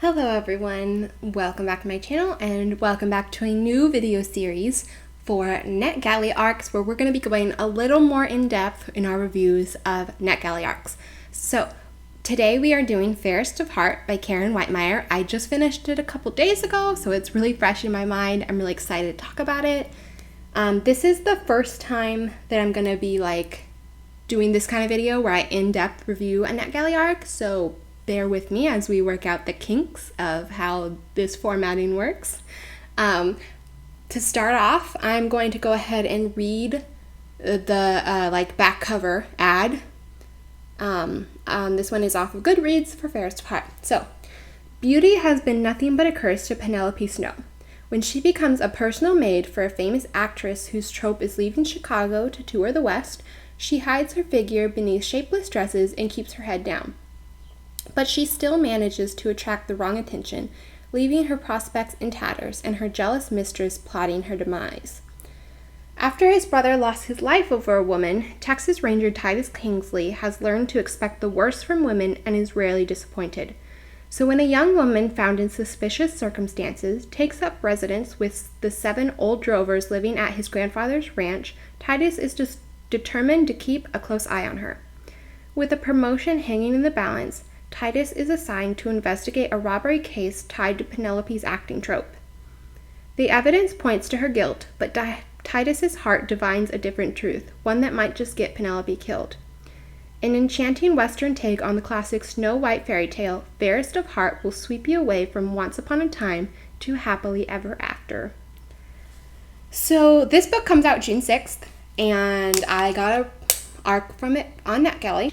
Hello everyone, welcome back to my channel and welcome back to a new video series for NetGalley arcs where we're going to be going a little more in depth in our reviews of NetGalley arcs. So today we are doing Fairest of Heart by Karen Witemeyer. I just finished it a couple days ago, so it's really fresh in my mind. I'm really excited to talk about it. This is the first time that I'm going to be doing this kind of video where I in-depth review a NetGalley arc, so bear with me as we work out the kinks of how this formatting works. To start off, I'm going to go ahead and read the back cover ad. This one is off of Goodreads for Fairest of Heart. So, beauty has been nothing but a curse to Penelope Snow. When she becomes a personal maid for a famous actress whose troupe is leaving Chicago to tour the West, she hides her figure beneath shapeless dresses and keeps her head down. But she still manages to attract the wrong attention, leaving her prospects in tatters and her jealous mistress plotting her demise. After his brother lost his life over a woman, Texas Ranger Titus Kingsley has learned to expect the worst from women and is rarely disappointed. So when a young woman found in suspicious circumstances takes up residence with the 7 old drovers living at his grandfather's ranch, Titus is just determined to keep a close eye on her. With a promotion hanging in the balance, Titus is assigned to investigate a robbery case tied to Penelope's acting troupe. The evidence points to her guilt, but Titus's heart divines a different truth, one that might just get Penelope killed. An enchanting Western take on the classic Snow White fairy tale, Fairest of Heart will sweep you away from once upon a time to happily ever after. So this book comes out June 6th, and I got an arc from it on NetGalley.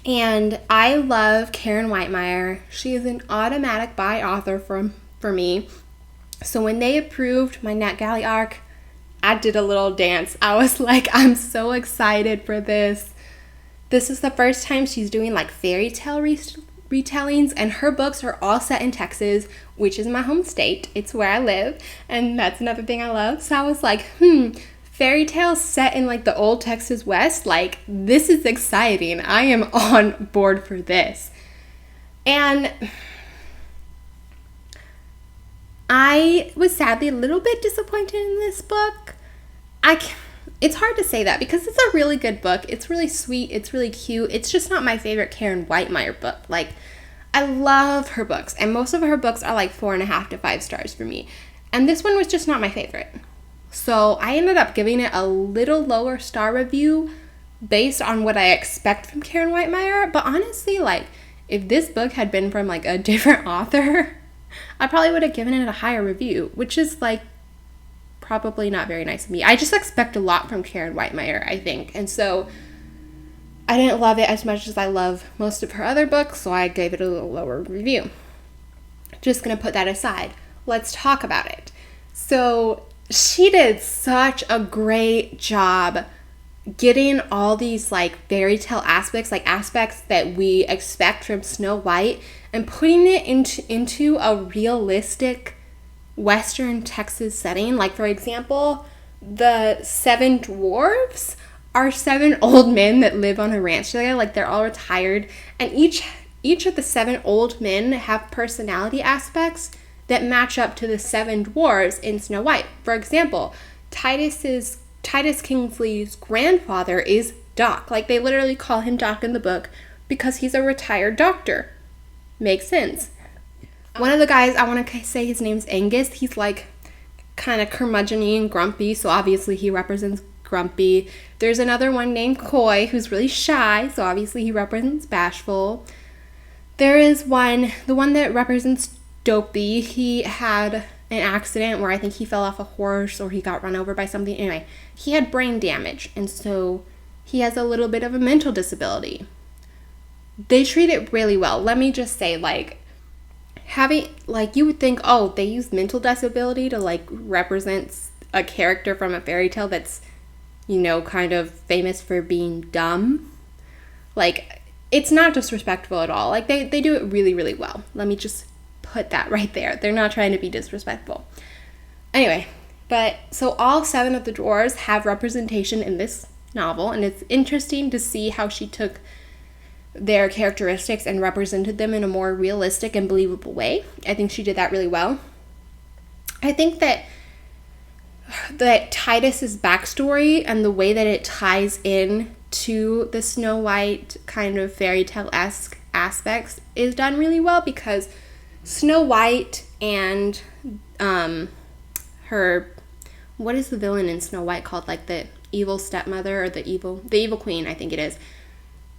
And I love Karen Witemeyer. She is an automatic buy author for me. So when they approved my NetGalley arc, I did a little dance. I was like, I'm so excited for this. This is the first time she's doing fairy tale retellings, and her books are all set in Texas, which is my home state. It's where I live, and that's another thing I love. So I was like, fairy tales set in the old Texas West, this is exciting. I am on board for this. And I was sadly a little bit disappointed in this book. It's hard to say that because it's a really good book. It's really sweet. It's really cute. It's just not my favorite Karen Witemeyer book. I love her books, and most of her books are 4.5 to 5 stars for me. And this one was just not my favorite. So I ended up giving it a little lower star review based on what I expect from Karen Witemeyer. But honestly, if this book had been from a different author, I probably would have given it a higher review, which is probably not very nice of me. I just expect a lot from Karen Witemeyer, I think. And so I didn't love it as much as I love most of her other books, so I gave it a little lower review. Just gonna put that aside. Let's talk about it. So she did such a great job getting all these fairy tale aspects, aspects that we expect from Snow White, and putting it into a realistic Western Texas setting. For example, the 7 dwarves are 7 old men that live on a ranch together. They're all retired, and each of the 7 old men have personality aspects that match up to the 7 dwarves in Snow White. For example, Titus Kingsley's grandfather is Doc. They literally call him Doc in the book because he's a retired doctor. Makes sense. One of the guys, I want to say his name's Angus. He's kind of curmudgeon-y and grumpy, so obviously he represents grumpy. There's another one named Coy who's really shy, so obviously he represents bashful. There is the one that represents Dopey. He had an accident where I think he fell off a horse or he got run over by something. Anyway, he had brain damage, and so he has a little bit of a mental disability. They treat it really well. Let me just say, having, you would think, oh, they use mental disability to, represent a character from a fairy tale that's, kind of famous for being dumb. It's not disrespectful at all. They do it really, really well. Let me just put that right there. They're not trying to be disrespectful. Anyway, so all 7 of the dwarves have representation in this novel, and it's interesting to see how she took their characteristics and represented them in a more realistic and believable way. I think she did that really well. I think that Titus's backstory and the way that it ties in to the Snow White kind of fairy tale-esque aspects is done really well, because Snow White and her, what is the villain in Snow White called? Like the evil stepmother or the evil queen, I think it is.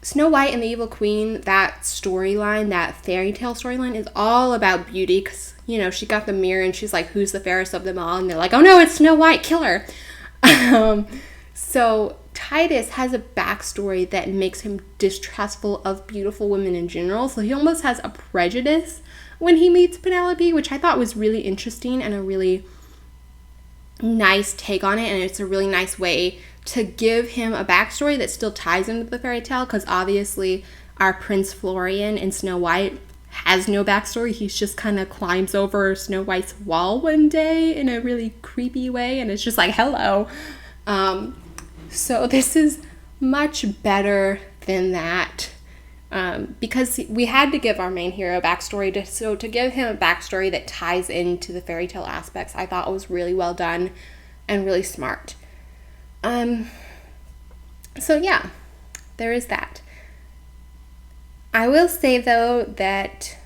Snow White and the Evil Queen, that storyline, that fairy tale storyline, is all about beauty, because, you know, she got the mirror and she's like, who's the fairest of them all? And they're like, oh no, it's Snow White, kill her. So Titus has a backstory that makes him distrustful of beautiful women in general, so he almost has a prejudice when he meets Penelope, which I thought was really interesting and a really nice take on it, and it's a really nice way to give him a backstory that still ties into the fairy tale, because obviously our Prince Florian in Snow White has no backstory. He's just kind of climbs over Snow White's wall one day in a really creepy way, and it's just like, hello. So this is much better than that, because we had to give our main hero a backstory. So to give him a backstory that ties into the fairy tale aspects, I thought was really well done and really smart. So yeah, there is that. I will say though that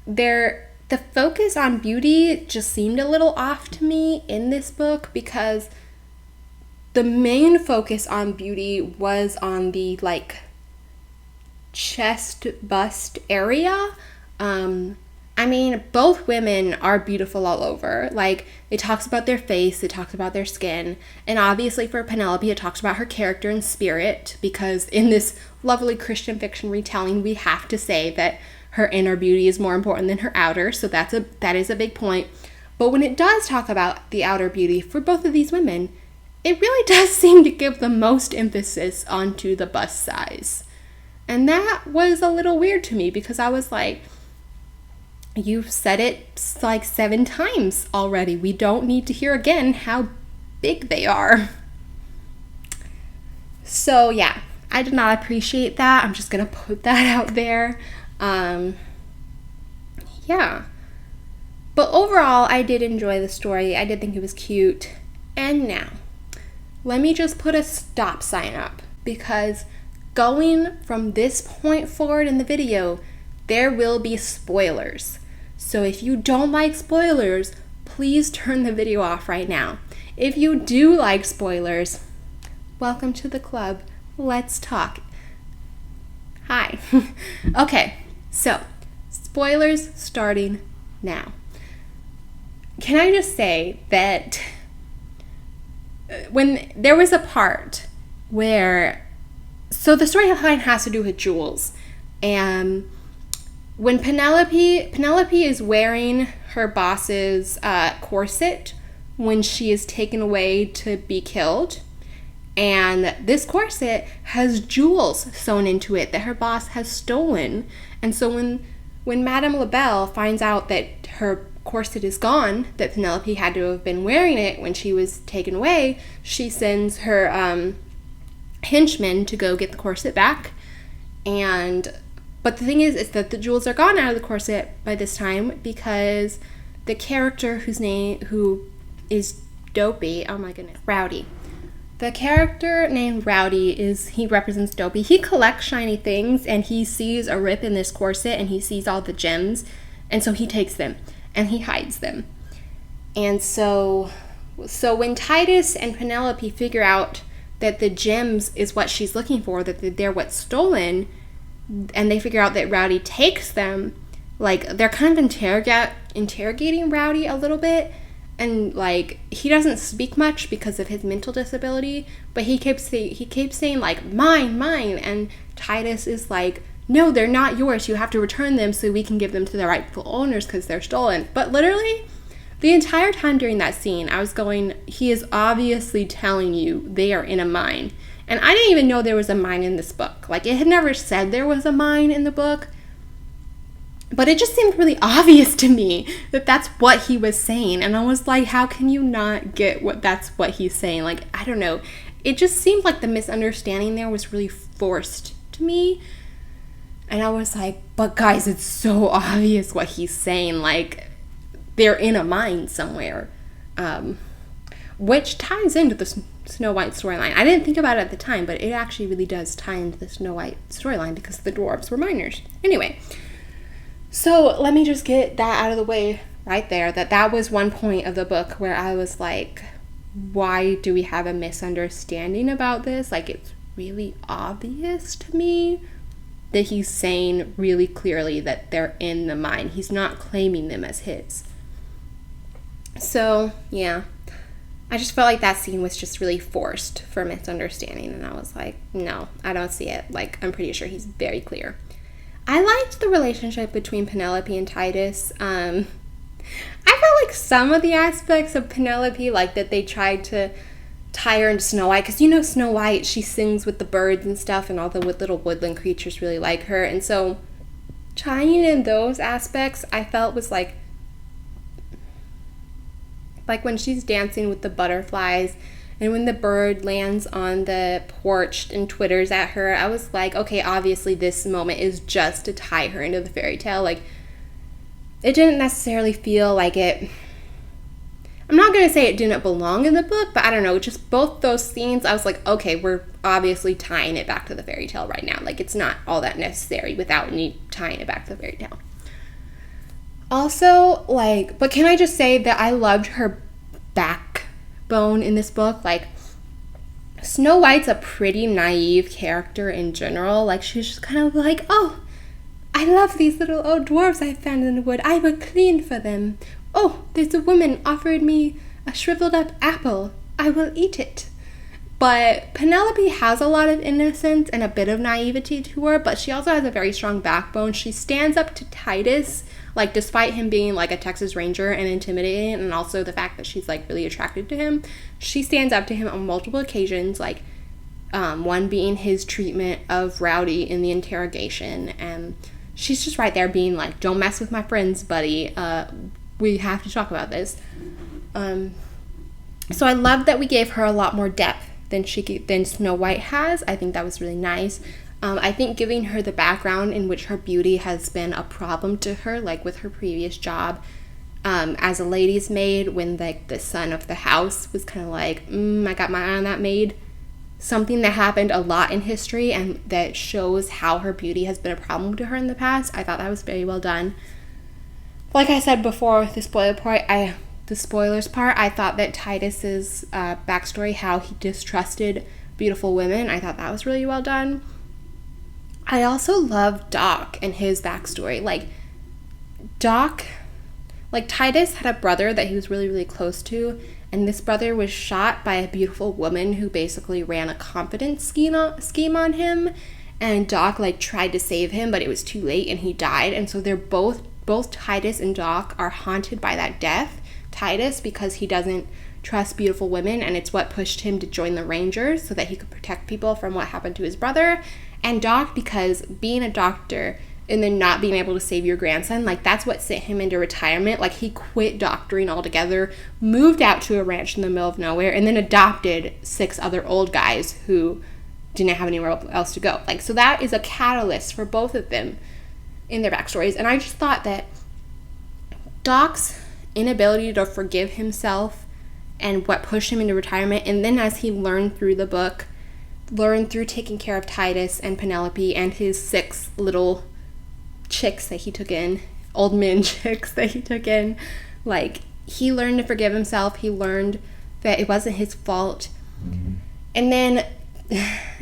the focus on beauty just seemed a little off to me in this book, because the main focus on beauty was on the like chest bust area. I mean, both women are beautiful all over. Like, it talks about their face, it talks about their skin, and obviously for Penelope, it talks about her character and spirit, because in this lovely Christian fiction retelling, we have to say that her inner beauty is more important than her outer, so that is a big point. But when it does talk about the outer beauty for both of these women, it really does seem to give the most emphasis onto the bust size. And that was a little weird to me, because I was like, you've said it like 7 times already. We don't need to hear again how big they are. So yeah, I did not appreciate that. I'm just gonna put that out there. Yeah. But overall, I did enjoy the story. I did think it was cute. And now, let me just put a stop sign up, because going from this point forward in the video, there will be spoilers. So if you don't like spoilers, please turn the video off right now. If you do like spoilers, welcome to the club. Let's talk. Hi. Okay, so spoilers starting now. Can I just say that when there was a part where, so the storyline has to do with jewels, and when Penelope is wearing her boss's corset when she is taken away to be killed, and this corset has jewels sewn into it that her boss has stolen. And so when Madame LaBelle finds out that her corset is gone, that Penelope had to have been wearing it when she was taken away, she sends her henchman to go get the corset back. But the thing is that the jewels are gone out of the corset by this time, because the character who is Dopey, oh my goodness, Rowdy. The character named Rowdy he represents Dopey. He collects shiny things, and he sees a rip in this corset, and he sees all the gems, and so he takes them, and he hides them. And so when Titus and Penelope figure out that the gems is what she's looking for, that they're what's stolen, and they figure out that Rowdy takes them, like, they're kind of interrogating Rowdy a little bit, and like, he doesn't speak much because of his mental disability, but he keeps saying like, mine, and Titus is like, no, they're not yours, you have to return them so we can give them to the rightful owners because they're stolen. But literally the entire time during that scene, I was going, he is obviously telling you they are in a mine. And I didn't even know there was a mine in this book. Like, it had never said there was a mine in the book. But it just seemed really obvious to me that that's what he was saying. And I was like, how can you not get that's what he's saying? Like, I don't know. It just seemed like the misunderstanding there was really forced to me. And I was like, but guys, it's so obvious what he's saying. Like, they're in a mine somewhere. Which ties into the Snow White storyline. I didn't think about it at the time, but it actually really does tie into the Snow White storyline because the dwarves were miners. Anyway, so let me just get that out of the way right there. That was one point of the book where I was like, why do we have a misunderstanding about this? Like, it's really obvious to me that he's saying really clearly that they're in the mine. He's not claiming them as his. So, yeah. I just felt like that scene was just really forced for misunderstanding, and I was like, no, I don't see it. Like, I'm pretty sure he's very clear. I liked the relationship between Penelope and Titus. I felt like some of the aspects of Penelope, like that they tried to tie her into Snow White, because you know Snow White, she sings with the birds and stuff, and all the little woodland creatures really like her, and so tying in those aspects, I felt was like when she's dancing with the butterflies and when the bird lands on the porch and twitters at her, I was like, okay, obviously this moment is just to tie her into the fairy tale. Like, it didn't necessarily feel like it, I'm not going to say it didn't belong in the book, but I don't know, just both those scenes, I was like, okay, we're obviously tying it back to the fairy tale right now. Like, it's not all that necessary without tying it back to the fairy tale. Also, like, but can I just say that I loved her backbone in this book? Like, Snow White's a pretty naive character in general. Like, she's just kind of like, oh, I love these little old dwarves I found in the wood. I will clean for them. Oh, there's a woman offered me a shriveled up apple. I will eat it. But Penelope has a lot of innocence and a bit of naivety to her, but she also has a very strong backbone. She stands up to Titus, like, despite him being like a Texas Ranger and intimidating, and also the fact that she's like really attracted to him, she stands up to him on multiple occasions, like one being his treatment of Rowdy in the interrogation, and she's just right there being like, don't mess with my friends, buddy. We have to talk about this. So I love that we gave her a lot more depth than Snow White has. I think that was really nice. I think giving her the background in which her beauty has been a problem to her, like with her previous job as a lady's maid, when like the son of the house was kind of like, I got my eye on that maid. Something that happened a lot in history and that shows how her beauty has been a problem to her in the past. I thought that was very well done. Like I said before with the spoilers part, I thought that Titus's backstory, how he distrusted beautiful women, I thought that was really well done. I also love Doc and his backstory. Like, Titus had a brother that he was really, really close to, and this brother was shot by a beautiful woman who basically ran a confidence scheme on him, and Doc, like, tried to save him, but it was too late, and he died, and so they're both Titus and Doc are haunted by that death. Titus, because he doesn't trust beautiful women, and it's what pushed him to join the Rangers so that he could protect people from what happened to his brother. And Doc, because being a doctor and then not being able to save your grandson, like, that's what sent him into retirement. Like, he quit doctoring altogether, moved out to a ranch in the middle of nowhere, and then adopted 6 other old guys who didn't have anywhere else to go. Like, so that is a catalyst for both of them in their backstories. And I just thought that Doc's inability to forgive himself and what pushed him into retirement, and then as he learned through the book, learned through taking care of Titus and Penelope and his 6 little chicks that he took in, old men chicks that he took in, like, he learned to forgive himself. He learned that it wasn't his fault. And then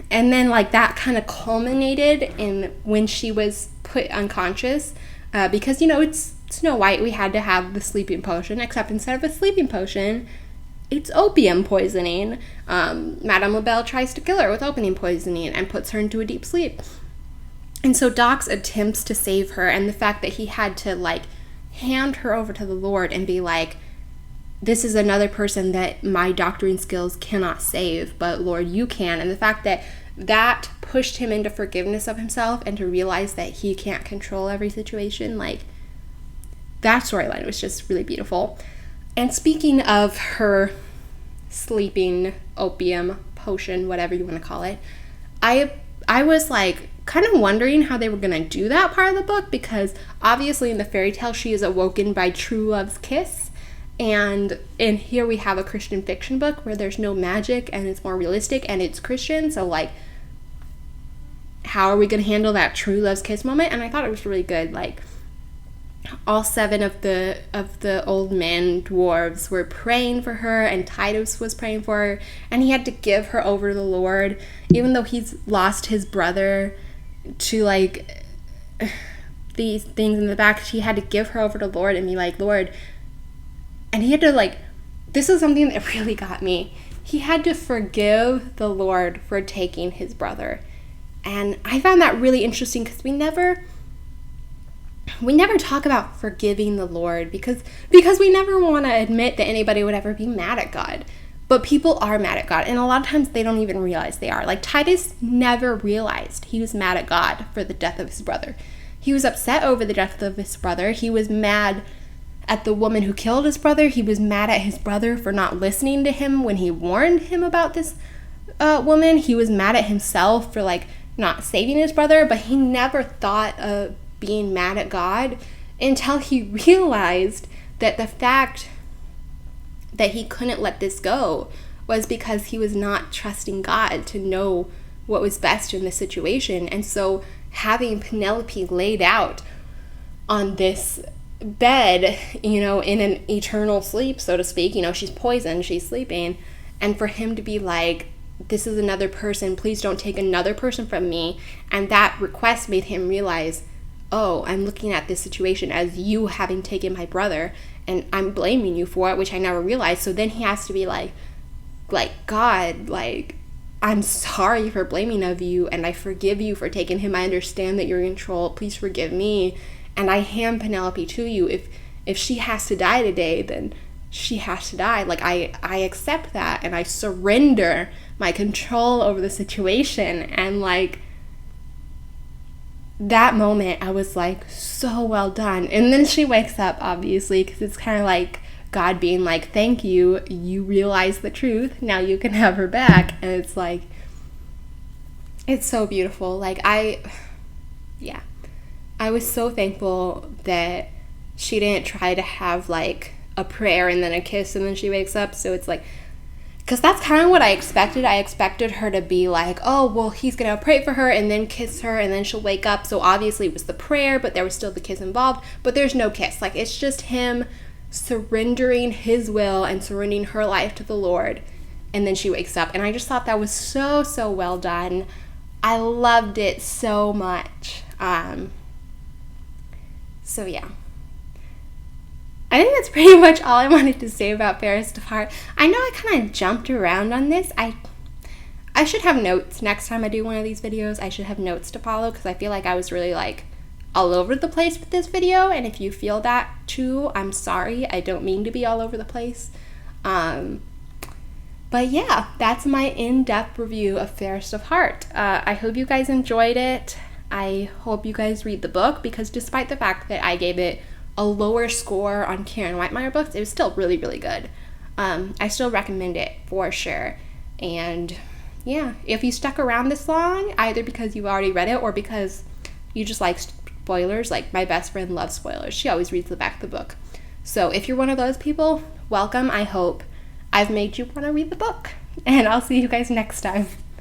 like, that kind of culminated in when she was put unconscious, because, you know, it's Snow White, we had to have the sleeping potion, except instead of a sleeping potion, it's opium poisoning. Madame LaBelle tries to kill her with opium poisoning and puts her into a deep sleep. And so Doc's attempts to save her, and the fact that he had to, like, hand her over to the Lord and be like, this is another person that my doctoring skills cannot save, but Lord, you can. And the fact that that pushed him into forgiveness of himself and to realize that he can't control every situation, like, that storyline was just really beautiful. And speaking of her sleeping opium potion, whatever you want to call it, I was like kind of wondering how they were going to do that part of the book, because obviously in the fairy tale she is awoken by true love's kiss, and in here we have a Christian fiction book where there's no magic and it's more realistic and it's Christian. So like, how are we going to handle that true love's kiss moment? And I thought it was really good. Like, all 7 of the old men dwarves were praying for her, and Titus was praying for her, and he had to give her over to the Lord, even though he's lost his brother to like these things in the back. He had to give her over to the Lord and be like, Lord, and he had to like, this is something that really got me. He had to forgive the Lord for taking his brother. And I found that really interesting, because we never talk about forgiving the Lord, because we never want to admit that anybody would ever be mad at God. But people are mad at God, and a lot of times they don't even realize they are. Like, Titus never realized he was mad at God for the death of his brother. He was upset over the death of his brother. He was mad at the woman who killed his brother. He was mad at his brother for not listening to him when he warned him about this woman. He was mad at himself for like not saving his brother, but he never thought of being mad at God until he realized that the fact that he couldn't let this go was because he was not trusting God to know what was best in this situation. And so having Penelope laid out on this bed, you know, in an eternal sleep, so to speak, you know, she's poisoned, she's sleeping, and for him to be like, this is another person, please don't take another person from me. And that request made him realize, oh, I'm looking at this situation as you having taken my brother, and I'm blaming you for it, which I never realized. So then he has to be like, God, like, I'm sorry for blaming of you, and I forgive you for taking him. I understand that you're in control. Please forgive me. And I hand Penelope to you. If she has to die today, then she has to die. Like, I accept that, and I surrender my control over the situation. And like, that moment, I was like, so well done. And then she wakes up, obviously, because it's kind of like God being like, thank you, you realize the truth, now you can have her back. And it's like, it's so beautiful. Like, I was so thankful that she didn't try to have like a prayer and then a kiss and then she wakes up. So it's like, because that's kind of what I expected. I expected her to be like, oh, well, he's going to pray for her and then kiss her and then she'll wake up. So obviously it was the prayer, but there was still the kiss involved. But there's no kiss. Like, it's just him surrendering his will and surrendering her life to the Lord. And then she wakes up. And I just thought that was so, so well done. I loved it so much. So yeah. I think that's pretty much all I wanted to say about Fairest of Heart. I know I kind of jumped around on this. I should have notes next time I do one of these videos. I should have notes to follow, because I feel like I was really like all over the place with this video. And if you feel that too, I'm sorry. I don't mean to be all over the place. But yeah, that's my in-depth review of Fairest of Heart. I hope you guys enjoyed it. I hope you guys read the book, because despite the fact that I gave it a lower score on Karen Witemeyer books, it was still really, really good. I still recommend it for sure. And yeah, if you stuck around this long, either because you already read it or because you just like spoilers, like my best friend loves spoilers. She always reads the back of the book. So if you're one of those people, welcome. I hope I've made you want to read the book. And I'll see you guys next time.